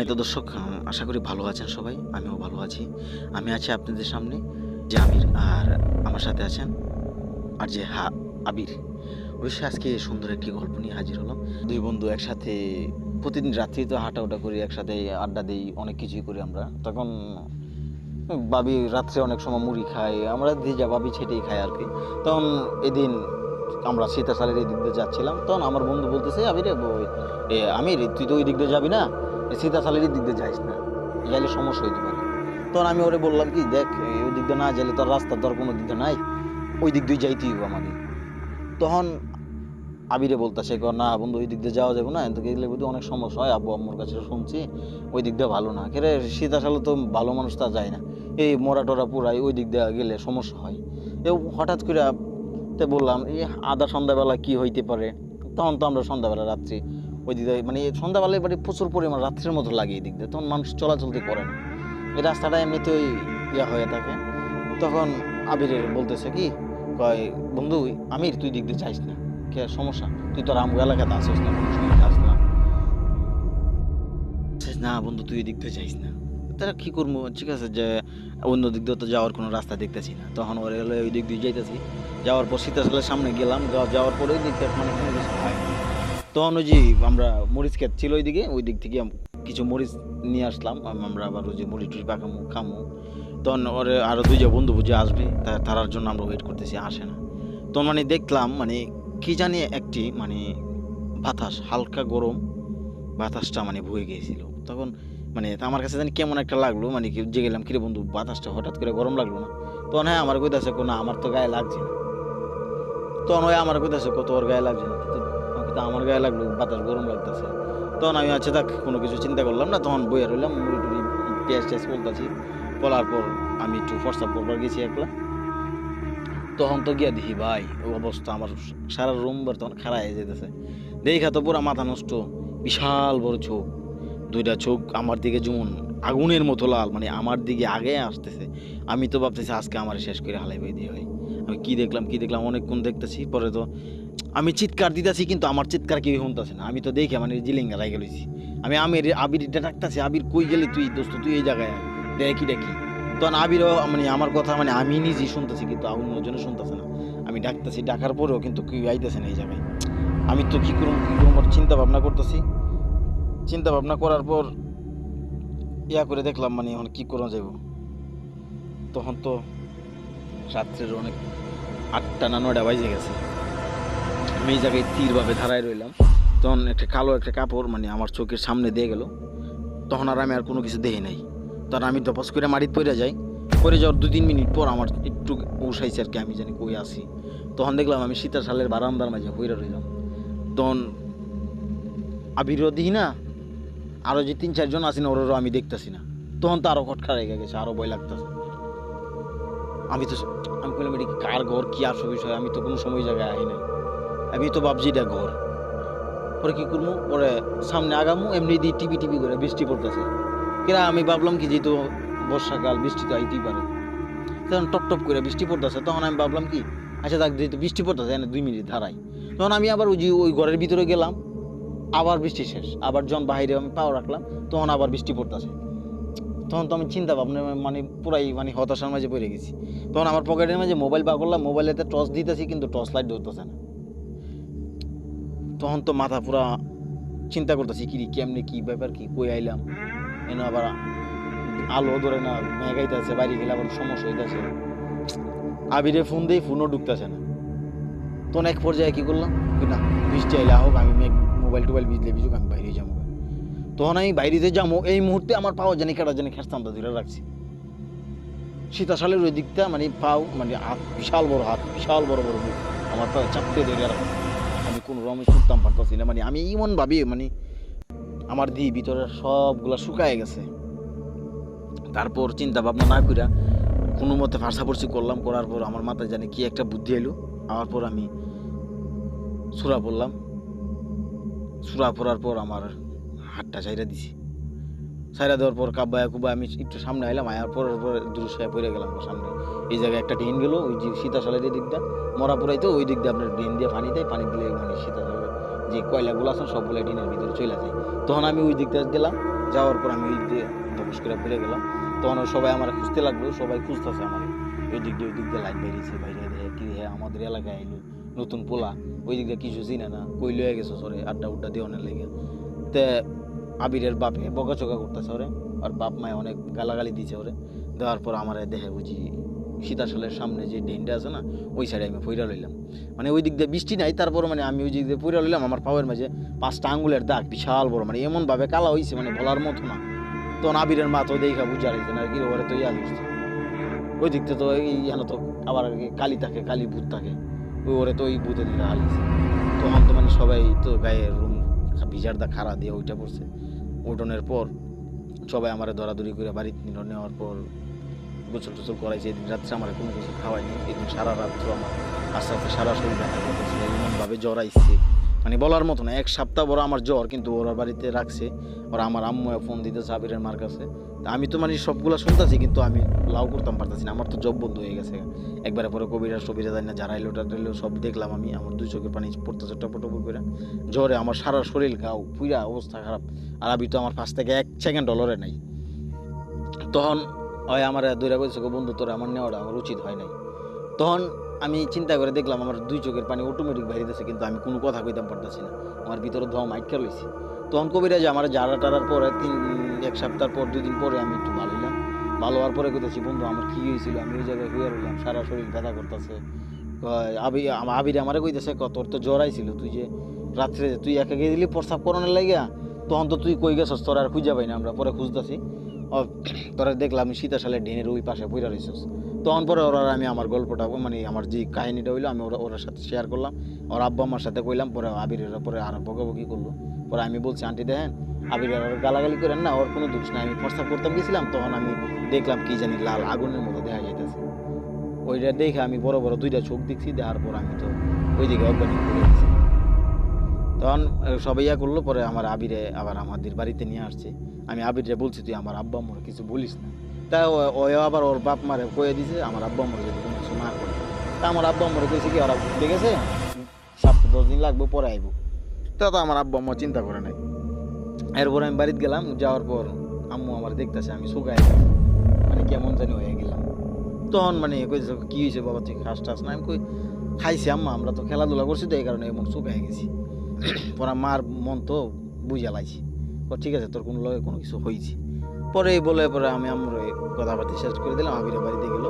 এই তো দর্শক, আশা করি ভালো আছেন সবাই। আমিও ভালো আছি। আমি আছি আপনাদের সামনে যে আমির, আর আমার সাথে আছেন আর যে আবির। অবশ্যই আজকে সুন্দর একটি গল্প নিয়ে হাজির হলাম। দুই বন্ধু একসাথে প্রতিদিন রাত্রি তো হাঁটাউটা করি, একসাথে আড্ডা দিই, অনেক কিছুই করি আমরা। তখন ভাবি রাত্রে অনেক সময় মুড়ি খাই, আমরা যা ভাবি সেটাই খাই আর কি। তখন এদিন আমরা সীতাশালের এই দিক দিয়ে যাচ্ছিলাম, তখন আমার বন্ধু বলতেছে, আবিরে আমির তুই তো ওই দিক দিয়ে যাবি না, সীতাশালের এই দিক দিয়ে যাইস না, যাইলে সমস্যা হইতে পারে। তখন আমি ওরে বললাম কি, দেখ ওই দিক দিয়ে না যাইলে তোর রাস্তা তোর কোনো দিক দিয়ে নাই, ওই দিক দিয়ে যাইতেই হবে আমাদের। তখন আবিরে বলতেছে, না বন্ধু ওই দিক দিয়ে যাওয়া যাবে না, কিন্তু গেলে বুঝি অনেক সমস্যা হয়, আব্বু আম্মুর কাছে শুনছি ওই দিক দিয়ে ভালো না। কেরে সীতাশালে তো ভালো মানুষ তা যায় না, এই মরা টরা পুরাই ওই দিক দিয়ে গেলে সমস্যা হয়। এ হঠাৎ করে তো বললাম এই আধা সন্ধ্যাবেলা কি হইতে পারে। তখন তো আমরা সন্ধ্যাবেলা রাত্রি ওই দিক দিয়ে, মানে সন্ধ্যাবেলা এবারে প্রচুর পরিমাণ রাত্রের মতো লাগে এই দিক দিয়ে, তখন মানুষ চলাচলতে করে না, এই রাস্তাটা এমনিতেই ইয়া হয়ে থাকে। তখন আবিরের বলতেছে কি, কয় বন্ধু আমির তুই দিক দিয়ে যাইস না, কে সমস্যা, তুই তো রামগো এলাকাতে আসিস না, কোনো সময় যাস না। না বন্ধু তুই দিক দিয়ে যাইস না। তারা কি করবো, ঠিক আছে যে অন্য দিক দিয়ে তো যাওয়ার কোনো রাস্তা দেখতেছি না। তখন ওর এলো ওই দিক দিয়ে যাইতেছি, যাওয়ার পর সীতাশালের সামনে গেলাম, যাওয়ার পরে ওই দিক থেকে মানে কোনো কিছু হয় না। তখন ওই যে আমরা মরিচ ক্ষেত ছিল ওইদিকে, ওই দিক থেকে কিছু মরিচ নিয়ে আসলাম। আমরা আবার ওই যে মরিচ টুরিচ পাকামো খামো। তখন ওরে আরো দুইটা বন্ধু বুঝে আসবে, তারার জন্য আমরা ওয়েট করতেছি, আসে না। তখন মানে দেখলাম মানে কি জানি একটি মানে বাতাস, হালকা গরম বাতাসটা মানে বয়ে গিয়েছিল। তখন মানে আমার কাছে জানি কেমন একটা লাগলো, মানে যে গেলাম কিরে বন্ধু বাতাসটা হঠাৎ করে গরম লাগলো না। তখন হ্যাঁ আমার কইতাছে, না আমার তো গায়ে লাগছে না। তখন ওই আমার কইতাছে, কত ওর গায়ে লাগছে না, তো আমার গায়ে লাগলো, বাতাস গরম লাগতেছে। তখন আমি আচ্ছা দেখ কোনো কিছু চিন্তা করলাম না, তখন বইয়া রইলাম, মুড়ি টুড়ি পেঁয়াজ টেয়াজ বলতেছি। বলার পর আমি একটু প্রস্তাব করবার গেছি একলা। তখন তো গিয়া দেখি ভাই ও অবস্থা, আমার সারা রুম তখন খাড়া হয়ে যেতেছে। দেখা তো পুরা মাথা নষ্ট, বিশাল বড় চোখ, দুইটা চোখ আমার দিকে যেমন আগুনের মতো লাল, মানে আমার দিকে আগে আসতেছে। আমি তো ভাবতেছি আজকে আমার শেষ করে হালাই বই দিয়ে হয়। আমি কি দেখলাম অনেকক্ষণ দেখতেছি, পরে তো আমি চিৎকার দিতেছি, কিন্তু আমার চিৎকার কেউ শুনতেছে না। আমি তো দেখে মানে জিলিঙ্গা লাগে গেছি। আমি আবিরটা ডাকতেছি, আবির কই গেলি তুই দোস্ত, তুই এই জায়গায় আয়, দেখি। তখন আবিরও মানে আমার কথা মানে আমি নিজেই শুনতেছি, কিন্তু অন্যজন শুনতেছে না। আমি ডাকতেছি, ডাকার পরেও কিন্তু কেউ আইতেছে না এই জায়গায়। আমি তো কি করবো চিন্তা ভাবনা করতেছি। চিন্তা ভাবনা করার পর ইয়া করে দেখলাম মানে এখন কি করা যাব। তখন তো রাত্রের অনেক 8টা না 9টা বাজে গেছে। আমি এই জায়গায় তীরভাবে দাঁড়ায় রইলাম। তখন একটা কালো একটা কাপড় মানে আমার চোখের সামনে দিয়ে গেল। তখন আর আমি আর কোনো কিছু দেখি নাই। তখন আমি দপাস করে মাটিতে পড়ে যাই। পড়ে যাওয়ার 2-3 মিনিট পর আমার একটু উঠাইছে আর কি, আমি জানি কই আসি। তখন দেখলাম আমি সীতাশালের বারান্দার মাঝে পইরা রইলাম। তখন আবিরও দিই না, আরও যে 3-4 জন আছি না ওরও আমি দেখতেছি না। তখন তো আরও খটখা রেগে গেছে, আরও ভয় লাগতেছে। আমি কইলাম এটা কার ঘর, কি আসো বিষয়, আমি তো কোনো সময় জায়গায় আই নাই। আমি তো ভাবছি এটা ঘর। পরে কি করবো, পরে সামনে আগামু, এমনি দিয়ে টিপি করে বৃষ্টি পড়তেছে। কিরা আমি ভাবলাম কি যেহেতু বর্ষাকাল, বৃষ্টি তো আইতেই পারে। তখন টপ করে বৃষ্টি পড়তেছে। তখন আমি ভাবলাম কি, আচ্ছা দেখ যেহেতু বৃষ্টি পড়তেছে এনে 2 মিনিট ধারাই। তখন আমি আবার ওই ঘরের ভিতরে গেলাম, আবার বৃষ্টি শেষ। আবার যখন বাইরে আমি পাও রাখলাম, তখন আবার বৃষ্টি পড়তেছে। তখন তো আমি চিন্তা ভাবনা মানে পুরাই মানে হতাশার মাঝে পড়ে গেছি। তখন আমার পকেটের মাঝে মোবাইল বার করলাম, মোবাইলেতে টর্চ দিতেছি, কিন্তু টর্চ লাইট ধরতেছে না। তখন তো মাথা পুরা চিন্তা করতেছি কি কেমনে কি ব্যাপার, কি কই আইলাম, এনে আবার আলো ধরে না, মেঘাইতেছে, বাইরে গেলে আবার সমস্যা হইতেছে। আবিরে ফোন দিই, ফোনও ঢুকতেছে না। তখন এক পর্যায়ে কি করলাম, না বৃষ্টি আইলে হোক, আমি মোবাইল টোবাইল ভিজুক, আমি বাইরে যাবো। তখন আমি বাইরেতে যাবো, এই মুহূর্তে আমার পাও জানি কেটা জানি খেরতামটা ধরে রাখছি। সীতাশালের ওই দিকটা মানে পাও মানে হাত, বিশাল বড় হাত, বিশাল বড় বড় মুখ, আমার পায়ে চাপতে ধরে রাখছে। আমি কোনো রকমে ছুটতাম পারতাছি না, মানে আমি এমন ভাবি মানে আমার ভিতরের সবগুলা শুকায় গেছে। তারপর চিন্তা ভাবনা না কইরা কোনো মতে ফার্সাফার্সি করলাম, করার পর আমার মাথায় জানি কি একটা বুদ্ধি এলো। আমার পর আমি সূরা পড়লাম। সূরা পড়ার পর আমার হাতটা ছাইরা দিছি। ছাইরা দেওয়ার পর কাব্বায়া কুব্বা আমি একটু সামনে আইলাম, আয়ার পর দুরুসায় পড়ে গেলাম সামনে। এই জায়গায় একটা ড্রেন গেল, ওই যে সীতাশালের এই দিকটা মরা পুরাইতো, ওই দিক দিয়ে আপনার ড্রেন দিয়ে পানি দেয়, পানি দিলে মানে সীতাশালের যে কয়লাগুলো আছে সবগুলো ড্রেনের ভিতরে চলে যায়। তখন আমি ওই দিকটা গেলাম, যাওয়ার পর আমি ওই দিক দিয়ে ধপস করে বেড়ে গেলাম। তখন সবাই আমার খুঁজতে লাগলো, সবাই খুঁজতেছে আমার, ওই দিক দিয়ে লাইট বেরিয়েছে, বাইরে দেখে কি হ্যাঁ আমাদের এলাকায় আইলো নতুন পোলা, ওই দিক দিয়ে কিছু চিনে না, কই লয়ে গেছে সরে আড্ডা উড্ডা দিয়ে অনেক লেগে। তে আবিরের বাপে বকাচকা করতেছে ওরে, আর বাপ মায় অনেক গালাগালি দিছে ওরে। দেওয়ার পর আমার দেখে বুঝি সীতাশালের সামনে যে ডেনটা আছে না, ওই সাইডে আমি পইরা লইলাম। মানে ওই দিক দিয়ে বৃষ্টি নাই, তারপর মানে আমি ওই দিক দিয়ে পইরা লইলাম। আমার পায়ের মাঝে 5টা আঙ্গুলের দাগ বিশাল বড়, মানে এমনভাবে কালা হয়েছে মানে বলার মতো না। তখন আবিরের মা তো দেখা বুঝা রয়েছে না কি ওরে তো ইয়া দিচ্ছে। ওই দিকতে তো এই এখানে তো আবার কালী থাকে, কালী ভূত থাকে, ওই ওরে তো ওই ভূতে দিকে হালিয়েছে। তখন তো মানে সবাই তো গায়ে রুম ভিজার দা খাড়া দিয়ে ওইটা পড়ছে। উঠোনের পর সবাই আমার দৌড়াদৌড়ি করে বাড়িতে নেওয়ার পর গোসল টোসল করাইছে। এদিন রাত্রে আমার কোনো কিছু খাওয়াইনি, এদিন সারা রাত্র আমার আস্তে আস্তে সারা শরীর ব্যথা করতেছে, এমনভাবে জ্বর আইসছে মানে বলার মতো না। 1 সপ্তাহ বড় আমার জ্বর, কিন্তু ওরা বাড়িতে রাখছে। ওরা আমার আম্মু ফোন দিতেছে আবিরের মার কাছে। তা আমি তো মানে সবগুলো শুনতেছি, কিন্তু আমি লাউ করতাম পারতেছি না, আমার তো জব বন্ধ হয়ে গেছে একবারে। পরে কবিরাজ জানি না, যারা এলো টাইলো সব দেখলাম আমি, আমার 2 চোখের পানি পড়তেছে টপর টপর করে। জ্বরে আমার সারা শরীর গাও পুরা অবস্থা খারাপ। আর আবি তো আমার পাশ থেকে 1 সেকেন্ড ডলারে নাই। তখন হয় আমার দৈরা বলছে বন্ধু তোর আমার নেওয়াটা আমার উচিত হয় নাই। তখন আমি চিন্তা করে দেখলাম আমার 2 চোখের পানি অটোমেটিক বাইরেছে, কিন্তু আমি কোনো কথা কইতাম পারতেছি না, আমার ভিতরে দম আটকে রয়েছে। তখন কবিরাজ আমার জারা টারার পরে 1 সপ্তাহ পর 2 দিন পরে আমি একটু ভালো হইলাম। ভালো হওয়ার পরে কইতেছি বন্ধু আমার কী হয়েছিল, আমি ওই জায়গায় হয়ে রইলাম, সারা শরীর ব্যথা করতেছে। আবির আমারে কইতেছে তোর তো জ্বর আইছিল, তুই যে রাত্রে তুই একা গিয়ে দিলি প্রস্রাব করানোর লাগিয়া, তখন তো তুই কই গেছস, তোর আর খুঁজা পাই না, আমরা পরে খুঁজতেছি। তোরা দেখলাম সীতাশালের ডেনের ওই পাশে বইরা রইছস। তখন পরে ওরা আমি আমার গল্পটা মানে আমার যে কাহিনীটা হইলো আমি ওর সাথে শেয়ার করলাম, ওর আব্বা আমার সাথে কইলাম। পরে আবিরের পরে আর বকাবকি করলো। পরে আমি বলছি আন্টি দেখেন আবির আর গালাগালি করেন না, ওর কোনো দোষ নাই, আমি প্রস্তাব করতাম গেছিলাম, তখন আমি দেখলাম কি জানি লাল আগুনের মতো দেখা যাইতেছে। ওইটা দেখে আমি বড় বড় 2টা চোখ দেখছি, দেখার পর আমি তো ওইদিকে অজ্ঞানী করে গেছি। তখন সবাই ইয়া করলো। পরে আমার আবিরে আবার আমাদের বাড়িতে নিয়ে আসছে। আমি আবিরে বলছি তুই আমার আব্বা আম্মুর কিছু বলিস না। তা ও আবার ওর বাপ মারে কয়ে দিছে আমার আব্বা আম্মুর যদি কোনো কিছু না করে। তা আমার আব্বা আম্মুরে কইছে কি ওরা ঘুরতে গেছে, 7-10 দিন লাগবে পরে আইবো। তা তো আমার আব্বা আম্মু চিন্তা করে নাই। এরপর আমি বাড়িতে গেলাম, যাওয়ার পর আম্মু আমার দেখতেছে আমি শুকাই গেলাম, মানে কেমন জানি হয়ে গেলাম। তখন মানে কইছে কি হয়েছে বাবা তুই খাস টাস না, আমি কই খাইছি আম্মা, আমরা তো খেলাধুলা করছি তো এই কারণে এমন শুকাই গেছি। পরে মার মন তো বুঝা লাইছি, ঠিক আছে তোর কোনো লগে কোনো কিছু হয়েছে। পরে বলে পরে আমি আমার কথাবার্তা শেষ করে দিলাম, আবিরের বাড়িতে গেল।